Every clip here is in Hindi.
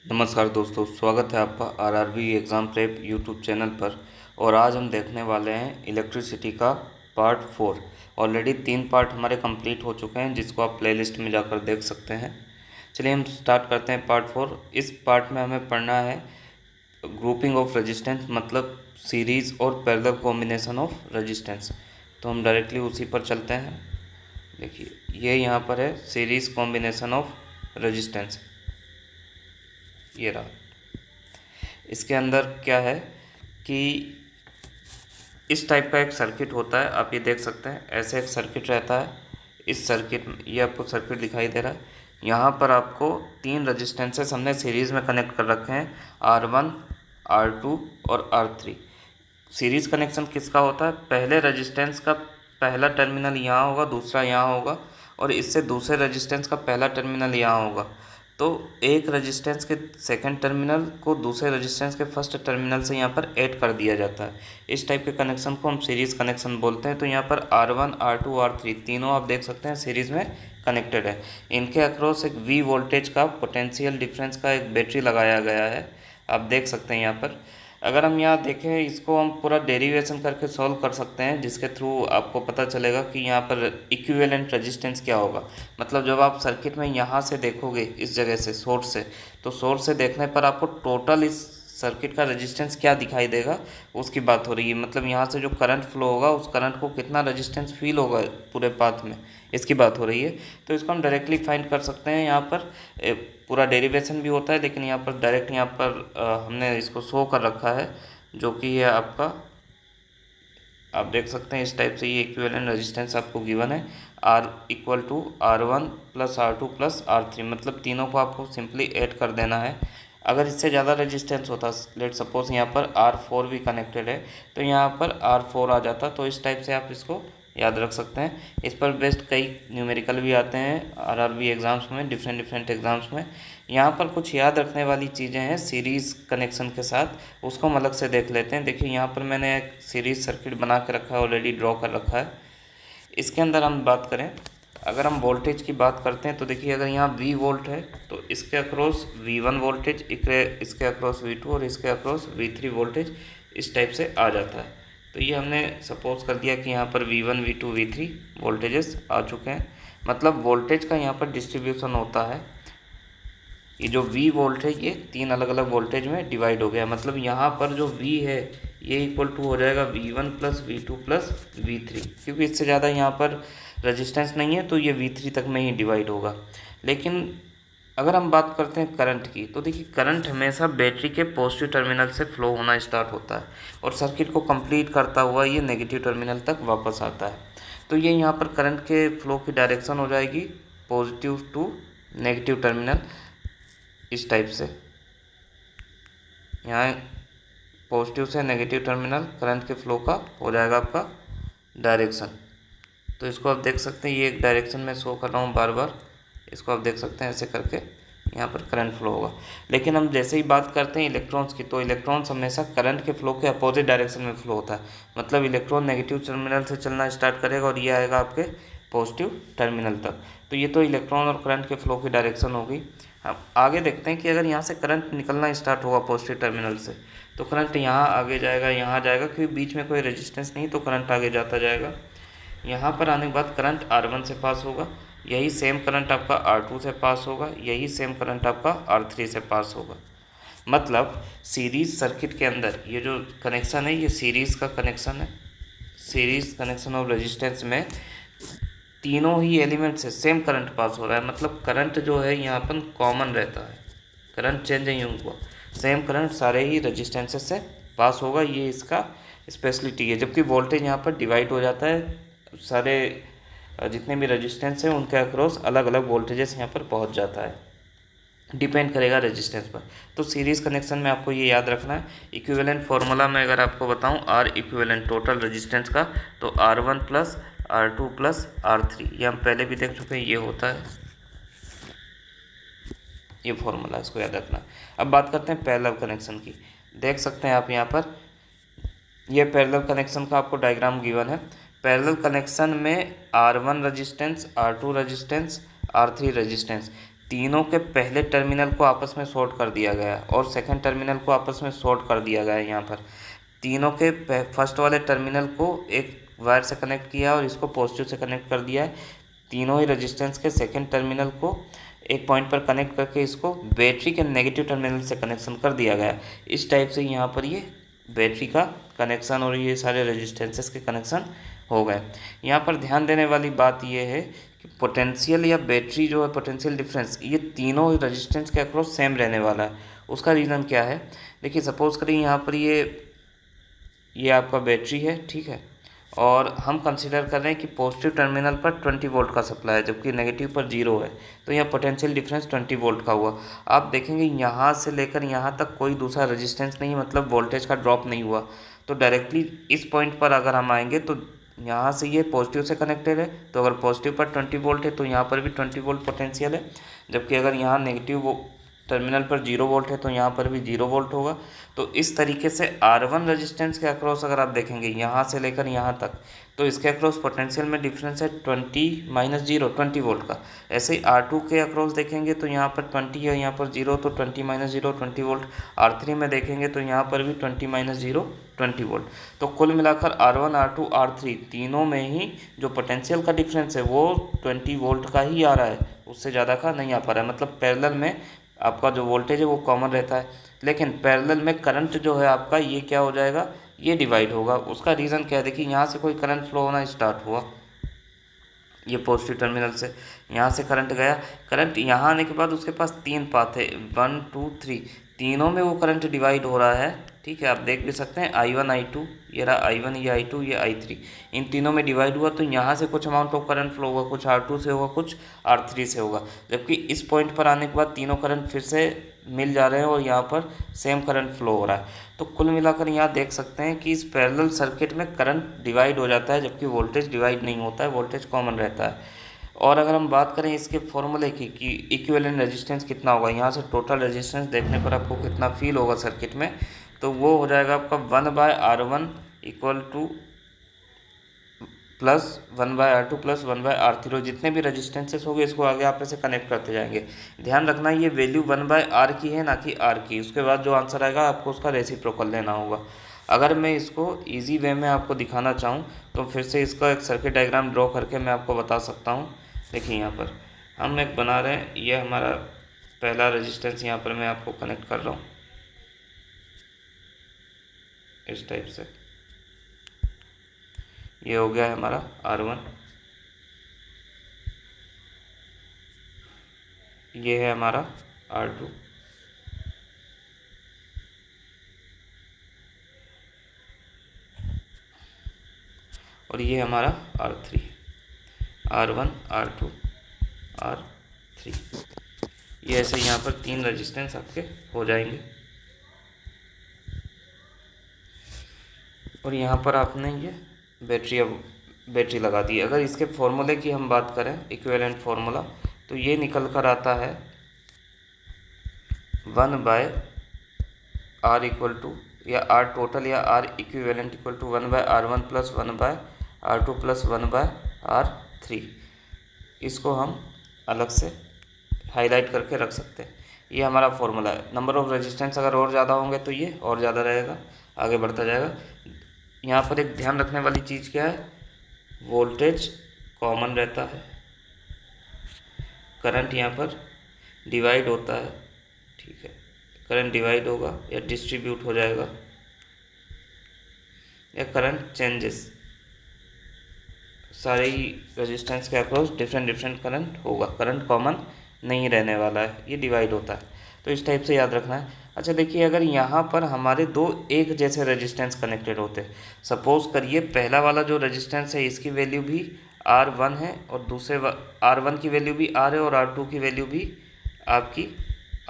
नमस्कार दोस्तों, स्वागत है आपका RRB exam prep YouTube channel पर। और आज हम देखने वाले हैं इलेक्ट्रिसिटी का पार्ट 4। ऑलरेडी 3 पार्ट हमारे कंप्लीट हो चुके हैं, जिसको आप प्लेलिस्ट में जाकर देख सकते हैं। चलिए हम स्टार्ट करते हैं पार्ट 4। इस पार्ट में हमें पढ़ना है ग्रुपिंग ऑफ रेजिस्टेंस, मतलब सीरीज़ और पैरेलल कॉम्बिनेशन ऑफ रेजिस्टेंस। तो हम डायरेक्टली उसी पर चलते हैं। देखिए, ये यहाँ पर है सीरीज़ कॉम्बिनेशन ऑफ रेजिस्टेंस, ये रहा। इसके अंदर क्या है कि इस टाइप का एक सर्किट होता है, आप ये देख सकते हैं। ऐसे एक सर्किट रहता है। इस सर्किट में ये आपको सर्किट दिखाई दे रहा है। यहाँ पर आपको 3 रजिस्टेंसेस हमने सीरीज़ में कनेक्ट कर रखे हैं, R1, R2 और R3। सीरीज़ कनेक्शन किसका होता है? पहले रजिस्टेंस का पहला टर्मिनल यहाँ होगा, दूसरा यहाँ होगा, और इससे दूसरे रजिस्टेंस का पहला टर्मिनल यहाँ होगा। तो एक रजिस्टेंस के सेकंड टर्मिनल को दूसरे रजिस्टेंस के फर्स्ट टर्मिनल से यहाँ पर ऐड कर दिया जाता है। इस टाइप के कनेक्शन को हम सीरीज़ कनेक्शन बोलते हैं। तो यहाँ पर R1, R2, R3 तीनों आप देख सकते हैं सीरीज़ में कनेक्टेड है। इनके अक्रॉस एक V वोल्टेज का पोटेंशियल डिफरेंस का एक बैटरी लगाया गया है, आप देख सकते हैं यहाँ पर। अगर हम यहाँ देखें, इसको हम पूरा डेरिवेशन करके सॉल्व कर सकते हैं, जिसके थ्रू आपको पता चलेगा कि यहाँ पर इक्विवेलेंट रेजिस्टेंस क्या होगा। मतलब जब आप सर्किट में यहाँ से देखोगे, इस जगह से सोर्स से, तो सोर्स से देखने पर आपको टोटल इस सर्किट का रेजिस्टेंस क्या दिखाई देगा, उसकी बात हो रही है। मतलब यहाँ से जो करंट फ्लो होगा, उस करंट को कितना रेजिस्टेंस फील होगा पूरे पाथ में, इसकी बात हो रही है। तो इसको हम डायरेक्टली फाइंड कर सकते हैं। यहाँ पर पूरा डेरिवेशन भी होता है, लेकिन यहाँ पर डायरेक्ट यहाँ पर हमने इसको शो कर रखा है, जो कि है आपका, आप देख सकते हैं इस टाइप से। ये इक्विवेलेंट रेजिस्टेंस आपको गिवन है, R equal to R1 plus R2 plus R3। मतलब तीनों को आपको सिंपली ऐड कर देना है। अगर इससे ज़्यादा रेजिस्टेंस होता, लेट सपोज यहाँ पर R4 भी कनेक्टेड है, तो यहाँ पर R4 आ जाता। तो इस टाइप से आप इसको याद रख सकते हैं। इस पर बेस्ड कई न्यूमेरिकल भी आते हैं आरआरबी एग्ज़ाम्स में, डिफरेंट एग्ज़ाम्स में। यहाँ पर कुछ याद रखने वाली चीज़ें हैं सीरीज़ कनेक्शन के साथ, उसको हम अलग से देख लेते हैं। देखिए, यहाँ पर मैंने एक सीरीज़ सर्किट बना के रखा है, ऑलरेडी ड्रॉ कर रखा है। इसके अंदर हम बात करें, अगर हम वोल्टेज की बात करते हैं, तो देखिए अगर यहाँ V वोल्ट है, तो इसके अक्रॉस V1 वोल्टेज, इसके अक्रॉस V2 और इसके अक्रॉस V3 वोल्टेज इस टाइप से आ जाता है। तो ये हमने सपोज कर दिया कि यहाँ पर V1, V2, V3 वोल्टेजेस आ चुके हैं। मतलब वोल्टेज का यहाँ पर डिस्ट्रीब्यूशन होता है। ये जो V वोल्ट है, ये 3 अलग अलग वोल्टेज में डिवाइड हो गया। मतलब यहाँ पर जो V है, ये इक्वल टू हो जाएगा V1 plus V2 plus V3, क्योंकि इससे ज़्यादा यहाँ पर रेजिस्टेंस नहीं है, तो ये V3 तक में ही डिवाइड होगा। लेकिन अगर हम बात करते हैं करंट की, तो देखिए करंट हमेशा बैटरी के पॉजिटिव टर्मिनल से फ्लो होना स्टार्ट होता है, और सर्किट को कंप्लीट करता हुआ ये नेगेटिव टर्मिनल तक वापस आता है। तो ये यहाँ पर करंट के फ्लो की डायरेक्शन हो जाएगी पॉजिटिव टू नेगेटिव टर्मिनल, इस टाइप से। यहाँ पॉजिटिव से नेगेटिव टर्मिनल करंट के फ्लो का हो जाएगा आपका डायरेक्शन। तो इसको आप देख सकते हैं, ये एक डायरेक्शन में शो कर रहा हूँ बार बार, इसको आप देख सकते हैं ऐसे करके यहाँ पर करंट फ्लो होगा। लेकिन हम जैसे ही बात करते हैं इलेक्ट्रॉन्स की, तो इलेक्ट्रॉन्स हमेशा करंट के फ्लो के अपोजिट डायरेक्शन में फ्लो होता है। मतलब इलेक्ट्रॉन नेगेटिव टर्मिनल से चलना स्टार्ट करेगा और ये आएगा आपके पॉजिटिव टर्मिनल तक। तो ये तो इलेक्ट्रॉन और करंट के फ्लो की डायरेक्शन होगी। अब आगे देखते हैं कि अगर यहाँ से करंट निकलना स्टार्ट होगा पॉजिटिव टर्मिनल से, तो करंट यहाँ आगे जाएगा, यहाँ जाएगा, क्योंकि बीच में कोई रेजिस्टेंस नहीं, तो करंट आगे जाता जाएगा। यहाँ पर आने के बाद करंट R1 से पास होगा, यही सेम करंट आपका R2 से पास होगा, यही सेम करंट आपका R3 से पास होगा। मतलब सीरीज़ सर्किट के अंदर ये जो कनेक्शन है, ये सीरीज़ का कनेक्शन है। सीरीज़ कनेक्शन ऑफ रेजिस्टेंस में तीनों ही एलिमेंट से सेम करंट पास हो रहा है। मतलब करंट जो है यहाँ पर कॉमन रहता है, करंट चेंज नहीं हुआ, सेम करंट सारे ही रेजिस्टेंसेस से पास होगा। ये इसका स्पेशलिटी है। जबकि वोल्टेज यहाँ पर डिवाइड हो जाता है, सारे जितने भी रेजिस्टेंस हैं उनके अक्रॉस अलग अलग वोल्टेजेस यहाँ पर पहुँच जाता है, डिपेंड करेगा रेजिस्टेंस पर। तो सीरीज़ कनेक्शन में आपको ये याद रखना है। इक्विवेलेंट फार्मूला में अगर आपको बताऊं, R इक्विवेलेंट टोटल रेजिस्टेंस का, तो R1 plus R2 plus R3, ये हम पहले भी देख चुके हैं, ये होता है ये फार्मूला, इसको याद रखना। अब बात करते हैं पैरेलल कनेक्शन की। देख सकते हैं आप यहाँ पर, ये पैरेलल कनेक्शन का आपको डायग्राम गिवन है। पैरेलल कनेक्शन में R1 resistance, R2 resistance, R3 resistance, तीनों के पहले टर्मिनल को आपस में शॉर्ट कर दिया गया है और सेकंड टर्मिनल को आपस में शॉर्ट कर दिया गया है। यहाँ पर तीनों के फर्स्ट वाले टर्मिनल को एक वायर से कनेक्ट किया और इसको पॉजिटिव से कनेक्ट कर दिया है। तीनों ही रेजिस्टेंस के सेकंड टर्मिनल को एक पॉइंट पर कनेक्ट करके इसको बैटरी के नेगेटिव टर्मिनल से कनेक्शन कर दिया गया है। इस टाइप से यहाँ पर ये बैटरी का कनेक्शन और ये सारे रेजिस्टेंसेस के कनेक्शन हो गए। यहाँ पर ध्यान देने वाली बात ये है कि पोटेंशियल या बैटरी जो है पोटेंशियल डिफरेंस ये तीनों रेजिस्टेंस के अक्रॉस सेम रहने वाला है। उसका रीज़न क्या है, देखिए सपोज करिए यहाँ पर ये आपका बैटरी है, ठीक है, और हम कंसीडर कर रहे हैं कि पॉजिटिव टर्मिनल पर 20 वोल्ट का सप्लाई है जबकि नेगेटिव पर 0 है, तो यहाँ पोटेंशियल डिफरेंस 20 वोल्ट का हुआ। आप देखेंगे यहाँ से लेकर यहाँ तक कोई दूसरा रेजिस्टेंस नहीं, मतलब वोल्टेज का ड्रॉप नहीं हुआ। तो डायरेक्टली इस पॉइंट पर अगर हम आएंगे तो यहाँ से ये पॉजिटिव से कनेक्टेड है, तो अगर पॉजिटिव पर 20 वोल्ट है तो यहाँ पर भी 20 वोल्ट पोटेंशियल है, जबकि अगर यहाँ नेगेटिव टर्मिनल पर 0 वोल्ट है तो यहाँ पर भी 0 वोल्ट होगा। तो इस तरीके से R1 रेजिस्टेंस के अक्रॉस अगर आप देखेंगे यहाँ से लेकर यहाँ तक, तो इसके अक्रॉस पोटेंशियल में डिफरेंस है 20 वोल्ट का। ऐसे ही R2 के अक्रॉस देखेंगे तो यहाँ पर 20 है, यहाँ पर 0, तो 20 वोल्ट। R3 में देखेंगे तो यहाँ पर भी 20 वोल्ट। तो कुल मिलाकर R1, R2, R3 तीनों में ही जो पोटेंशियल का डिफरेंस है वो 20 वोल्ट का ही आ रहा है, उससे ज़्यादा का नहीं आ पा रहा है। मतलब पैरेलल में आपका जो वोल्टेज है वो कॉमन रहता है, लेकिन पैरेलल में करंट जो है आपका ये क्या हो जाएगा, ये डिवाइड होगा। उसका रीज़न क्या है, देखिए यहाँ से कोई करंट फ्लो होना स्टार्ट हुआ, ये पॉजिटिव टर्मिनल से यहाँ से करंट गया। करंट यहाँ आने के बाद उसके पास 3 पाथ है, 1, 2, 3, तीनों में वो करंट डिवाइड हो रहा है, ठीक है। आप देख भी सकते हैं I1, I2, ये रहा I1, ये I2, ये I3, इन तीनों में डिवाइड हुआ तो यहाँ से कुछ अमाउंट ऑफ करंट फ्लो होगा, कुछ R2 से होगा, कुछ R3 से होगा। जबकि इस पॉइंट पर आने के बाद तीनों करंट फिर से मिल जा रहे हैं और यहाँ पर सेम करंट फ्लो हो रहा है। तो कुल मिलाकर यहाँ देख सकते हैं कि इस पैरेलल सर्किट में करंट डिवाइड हो जाता है जबकि वोल्टेज डिवाइड नहीं होता है, वोल्टेज कॉमन रहता है। और अगर हम बात करें इसके फॉर्मूले की कि इक्विवेलेंट रेजिस्टेंस कितना होगा, यहाँ से टोटल रेजिस्टेंस देखने पर आपको कितना फील होगा सर्किट में, तो वो हो जाएगा आपका 1/R1 equal two plus 1/R2 plus 1/R3। जितने भी रेजिस्टेंसेस होंगे इसको आगे आप ऐसे कनेक्ट करते जाएंगे। ध्यान रखना ये वैल्यू 1/R की है ना कि R की। उसके बाद जो आंसर आएगा आपको उसका रेसिप्रोकल लेना होगा। अगर मैं इसको इजी वे में आपको दिखाना चाहूँ तो फिर से इसका एक सर्किट डायग्राम ड्रॉ करके मैं आपको बता सकता हूँ। देखिए यहाँ पर हम एक बना रहे हैं, ये हमारा पहला रेजिस्टेंस यहाँ पर मैं आपको कनेक्ट कर रहा हूँ इस टाइप से। ये हो गया है हमारा R1, ये है हमारा R2, और ये हमारा R3, R1, R2, R3। ये ऐसे यहाँ पर 3 रेजिस्टेंस आपके हो जाएंगे। और यहाँ पर आपने ये बैटरी लगा दी। अगर इसके फॉर्मूले की हम बात करें, इक्विवेलेंट फार्मूला, तो ये निकल कर आता है 1/R इक्वल टू या R टोटल या R equivalent equal to 1/R1 plus 1/R2 plus 1/R3। इसको हम अलग से हाईलाइट करके रख सकते हैं। ये हमारा फॉर्मूला है। नंबर ऑफ रेजिस्टेंस अगर और ज़्यादा होंगे तो ये और ज़्यादा रहेगा, आगे बढ़ता जाएगा। यहाँ पर एक ध्यान रखने वाली चीज़ क्या है, वोल्टेज कॉमन रहता है, करंट यहाँ पर डिवाइड होता है, ठीक है, करंट डिवाइड होगा या डिस्ट्रीब्यूट हो जाएगा, या करंट चेंजेस, सारे ही रेजिस्टेंस के अक्रॉस डिफरेंट करंट होगा, करंट कॉमन नहीं रहने वाला है, ये डिवाइड होता है। तो इस टाइप से याद रखना है। अच्छा देखिए, अगर यहाँ पर हमारे दो एक जैसे रेजिस्टेंस कनेक्टेड होते, सपोज करिए पहला वाला जो रेजिस्टेंस है इसकी वैल्यू भी R1 है और दूसरे R1 की वैल्यू भी R है और R2 की वैल्यू भी आपकी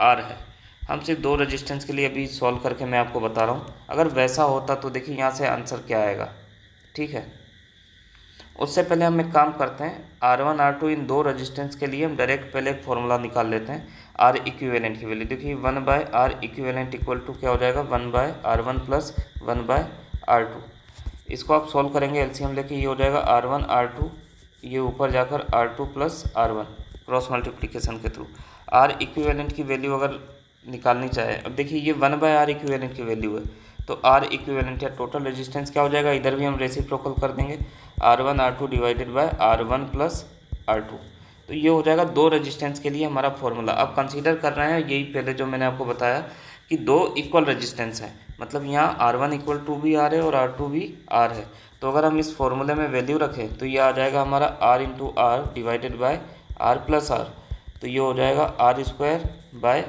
R है। हम सिर्फ दो रेजिस्टेंस के लिए अभी सॉल्व करके मैं आपको बता रहा हूँ। अगर वैसा होता तो देखिए यहाँ से आंसर क्या आएगा, ठीक है। उससे पहले हम एक काम करते हैं, R1 R2 इन दो रेजिस्टेंस के लिए हम डायरेक्ट पहले एक फॉर्मूला निकाल लेते हैं R इक्विवेलेंट की वैल्यू। देखिए 1/R इक्विवेलेंट इक्वल टू क्या हो जाएगा, 1/R1 प्लस 1/R2। इसको आप सॉल्व करेंगे एलसीएम लेके, ये हो जाएगा R1 R2, ये ऊपर जाकर R2 plus R1 cross multiplication के थ्रू। आर इक्विवेलेंट की वैल्यू अगर निकालनी चाहे, अब देखिए ये 1/R इक्विवेलेंट की वैल्यू है, तो आर इक्विवेलेंट या टोटल रेजिस्टेंस क्या हो जाएगा, इधर भी हम रेसिप्रोकल कर देंगे, R1 R2 divided by R1 plus R2। तो ये हो जाएगा दो रेजिस्टेंस के लिए हमारा फॉर्मूला। अब कंसीडर कर रहे हैं यही पहले जो मैंने आपको बताया कि दो इक्वल रेजिस्टेंस है, मतलब यहाँ R1 इक्वल टू भी R है और R2 भी R है। तो अगर हम इस फॉर्मूले में वैल्यू रखें तो ये आ जाएगा हमारा R into R divided by R plus R। तो ये हो जाएगा R² बाय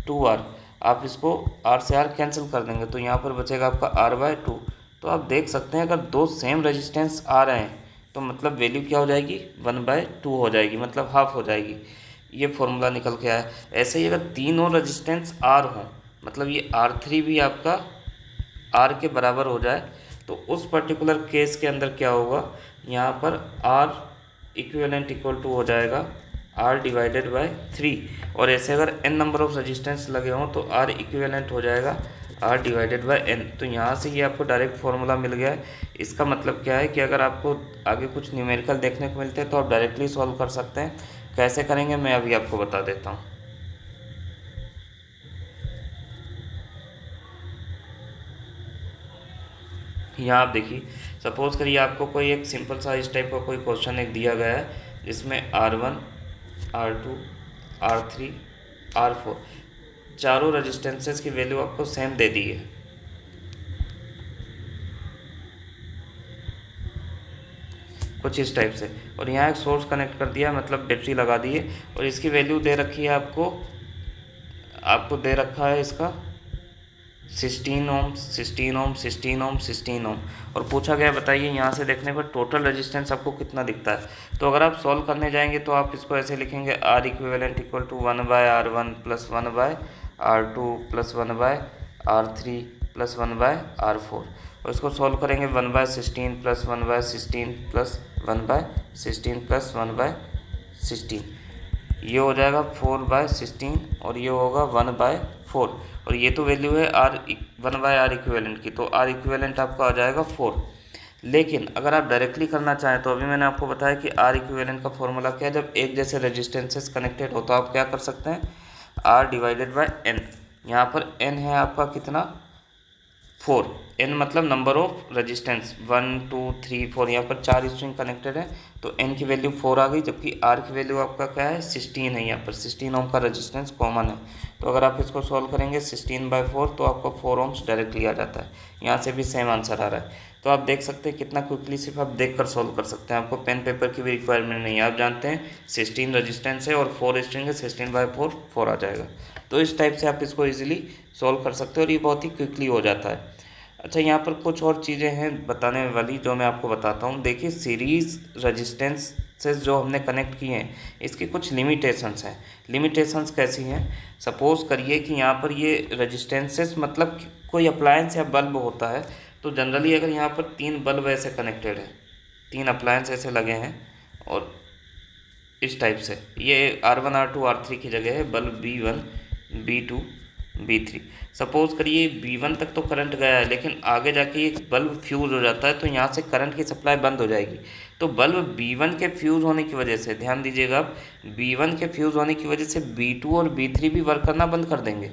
2R। आप इसको R से R कैंसिल कर देंगे तो यहाँ पर बचेगा आपका R/2। तो आप देख सकते हैं अगर दो सेम रेजिस्टेंस आ रहे हैं तो मतलब वैल्यू क्या हो जाएगी, 1/2 हो जाएगी, मतलब हाफ हो जाएगी। ये फॉर्मूला निकल के आया। ऐसे ही अगर तीन और रेजिस्टेंस R हों, मतलब ये R3 भी आपका R के बराबर हो जाए, तो उस पर्टिकुलर केस के अंदर क्या होगा, यहाँ पर R इक्विवेलेंट इक्वल टू हो जाएगा R डिवाइडेड बाय 3। और ऐसे अगर n नंबर ऑफ रेजिस्टेंस लगे हों तो R इक्विवेलेंट हो जाएगा R डिवाइडेड बाय n। तो यहाँ से ये आपको डायरेक्ट फार्मूला मिल गया है। इसका मतलब क्या है कि अगर आपको आगे कुछ न्यूमेरिकल देखने को मिलते हैं तो आप डायरेक्टली सॉल्व कर सकते हैं। कैसे करेंगे मैं अभी आपको बता देता हूँ। यहाँ आप देखिए, सपोज करिए आपको कोई एक सिंपल सा इस टाइप का कोई क्वेश्चन एक दिया गया है जिसमें R1 R2 R3 R4 चारों रेजिस्टेंसेस की वैल्यू आपको सेम दे दी है। कुछ इस टाइप से, और यहाँ एक सोर्स कनेक्ट कर दिया, मतलब बैटरी लगा दी है, और इसकी वैल्यू दे रखी है आपको दे रखा है इसका 16 ओम 16 ओम 16 ओम 16 ओम, और पूछा गया बताइए यहाँ से देखने पर टोटल रेजिस्टेंस आपको कितना दिखता है। तो अगर आप सॉल्व करने जाएंगे तो आप इसको ऐसे लिखेंगे, R equivalent equal to 1/R1 plus 1/R2 plus 1/R3 plus 1/R4, और इसको सॉल्व करेंगे 1/16 प्लस 1/16 प्लस 1/16 प्लस 1/16, ये हो जाएगा 4/16 और ये होगा 1/4, और ये तो वैल्यू है R 1/R इक्विवेलेंट की, तो R इक्विवेलेंट आपका आ जाएगा 4। लेकिन अगर आप डायरेक्टली करना चाहें तो अभी मैंने आपको बताया कि R इक्विवेलेंट का फॉर्मूला क्या है, जब एक जैसे रेजिस्टेंसेस कनेक्टेड हो तो आप क्या कर सकते हैं, R डिवाइडेड बाय N। यहाँ पर N है आपका कितना, 4। N मतलब नंबर ऑफ रेजिस्टेंस 1 2 3 4, यहाँ पर 4 स्ट्रिंग कनेक्टेड है तो N की वैल्यू 4 आ गई, जबकि R की वैल्यू आपका क्या है, 16 है। यहाँ पर 16 ओम का रेजिस्टेंस कॉमन है, तो अगर आप इसको सॉल्व करेंगे 16/4 तो आपको 4 ओम्स डायरेक्टली आ जाता है। यहाँ से भी सेम आंसर आ रहा है। तो आप देख सकते हैं कितना क्विकली सिर्फ आप देख कर सॉल्व कर सकते हैं, आपको पेन पेपर की भी रिक्वायरमेंट नहीं है। आप जानते हैं 16 रेजिस्टेंस है और 4 स्ट्रिंग है, 16/4 4 आ जाएगा। तो इस टाइप से आप इसको ईजिली सॉल्व कर सकते हो और ये बहुत ही क्विकली हो जाता है। अच्छा, यहाँ पर कुछ और चीज़ें हैं बताने वाली जो मैं आपको बताता हूँ। देखिए, सीरीज़ रेजिस्टेंसेस जो हमने कनेक्ट किए हैं इसकी कुछ लिमिटेशंस हैं। लिमिटेशंस कैसी हैं, सपोज़ करिए कि यहाँ पर ये रेजिस्टेंसेस मतलब कोई अप्लायंस या बल्ब होता है, तो जनरली अगर यहाँ पर 3 बल्ब ऐसे कनेक्टेड है, 3 अप्लायंस ऐसे लगे हैं और इस टाइप से, ये R1 R2 R3 की जगह है bulb B1 B2 B3। Suppose करिए B1 तक तो करंट गया है, लेकिन आगे जाके ये बल्ब फ्यूज़ हो जाता है तो यहाँ से करंट की सप्लाई बंद हो जाएगी। तो बल्ब B1 के फ्यूज़ होने की वजह से, ध्यान दीजिएगा, आप B1 के फ्यूज़ होने की वजह से B2 और B3 भी वर्क करना बंद कर देंगे।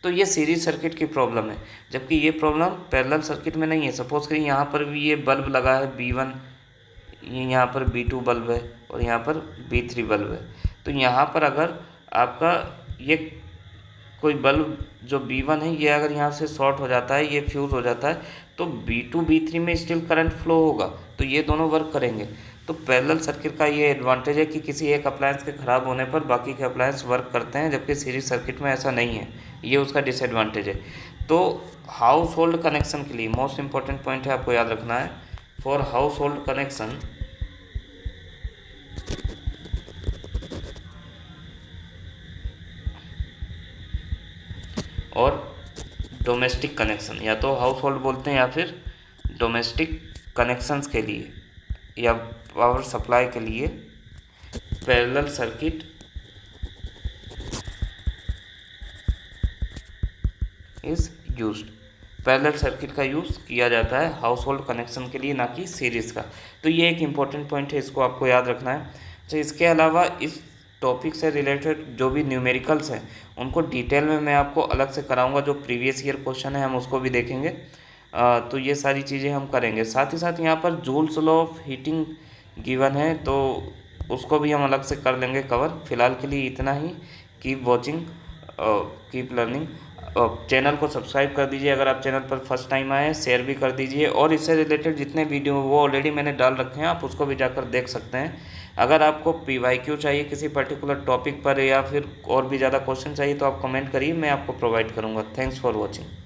तो ये सीरीज सर्किट की प्रॉब्लम है, जबकि ये प्रॉब्लम पैरेलल सर्किट में नहीं है। सपोज़ करिए यहाँ पर भी ये बल्ब लगा है B1, ये यहाँ पर B2 बल्ब है और यहाँ पर B3 बल्ब है। तो यहाँ पर अगर आपका ये कोई बल्ब जो B1 है ये अगर यहाँ से शॉर्ट हो जाता है, ये फ्यूज़ हो जाता है, तो B2 B3 में स्टिल करंट फ्लो होगा, तो ये दोनों वर्क करेंगे। तो पैरेलल सर्किट का ये एडवांटेज है कि किसी एक अप्लायंस के ख़राब होने पर बाकी के अप्लायंस वर्क करते हैं, जबकि सीरीज सर्किट में ऐसा नहीं है, ये उसका डिसएडवांटेज है। तो हाउस होल्ड कनेक्शन के लिए मोस्ट इंपॉर्टेंट पॉइंट है, आपको याद रखना है, फॉर हाउस होल्ड कनेक्शन और डोमेस्टिक कनेक्शन, या तो हाउस होल्ड बोलते हैं या फिर डोमेस्टिक कनेक्शंस के लिए या पावर सप्लाई के लिए parallel circuit is used. Parallel circuit का यूज़ किया जाता है हाउस होल्ड कनेक्शन के लिए, ना कि सीरीज़ का। तो ये एक इम्पॉर्टेंट पॉइंट है, इसको आपको याद रखना है। तो इसके अलावा इस टॉपिक से रिलेटेड जो भी न्यूमेरिकल्स हैं उनको डिटेल में मैं आपको अलग से कराऊंगा। जो प्रीवियस ईयर क्वेश्चन है हम उसको भी देखेंगे। तो ये सारी चीज़ें हम करेंगे। साथ ही साथ यहाँ पर joules law of heating given है, तो उसको भी हम अलग से कर लेंगे कवर। फिलहाल के लिए इतना ही। Keep watching, keep learning. Channel को सब्सक्राइब कर दीजिए अगर आप चैनल पर फर्स्ट टाइम आए, शेयर भी कर दीजिए, और इससे रिलेटेड जितने वीडियो वो ऑलरेडी मैंने डाल रखे हैं, आप उसको भी जाकर देख सकते हैं। अगर आपको PYQ चाहिए किसी पर्टिकुलर टॉपिक पर या फिर और भी ज़्यादा क्वेश्चन चाहिए तो आप कमेंट करिए, मैं आपको प्रोवाइड करूँगा। Thanks for watching.